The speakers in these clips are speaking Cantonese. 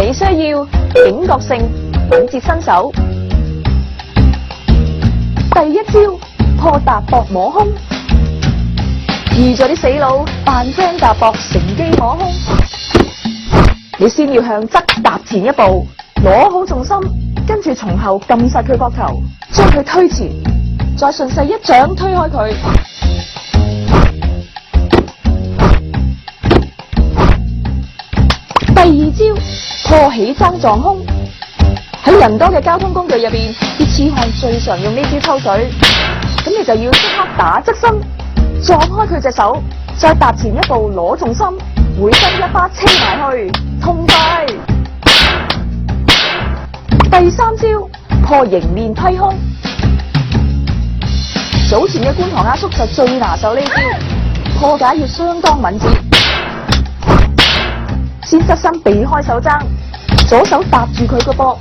你需要警覺性、敏捷身手。第一招破踏膊摸胸，遇咗啲死佬扮 friend 搭膊，乘機摸胸。你先要向側踏前一步，攞好重心，跟住從後撳實佢膊頭，將佢推前，再順勢一掌推開佢。第二招破起踭撞胸，喺人多嘅交通工具入邊，啲痴漢最常用呢招抽水。咁你就要即刻打側身，撞開佢隻手，再踏前一步攞重心，回身一巴車埋去，痛快！第三招破迎面批胸，早前嘅觀塘阿叔就最拿手呢招，破解要相當敏捷。先側身避開手踭，左手搭住佢個膊，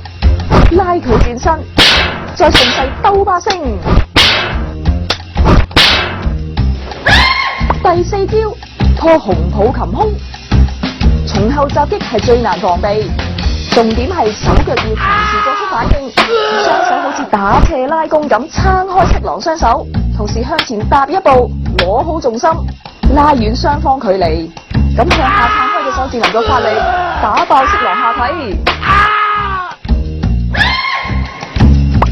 拉佢轉身，再順勢兜巴星。第四招破紅抱擒胸，從後襲擊係最難防備，重點係手腳要同時作出反應，雙手好似打斜拉弓咁撐開色狼雙手，同時向前踏一步，攞好重心，拉遠雙方距離，咁向下撐開嘅手至能夠發力，打爆色狼下體。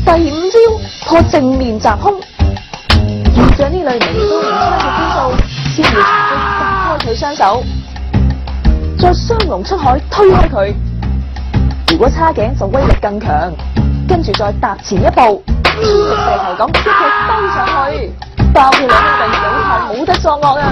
第五招破正面襲胸，遇着呢類微刀連槍嘅招數，先要從中隔開佢雙手，再雙龍出海推開佢。如果叉頸就威力更強，跟住再踏前一步，天力射頭咁一腳兜上去，爆佢兩兄弟有排冇得作惡啊！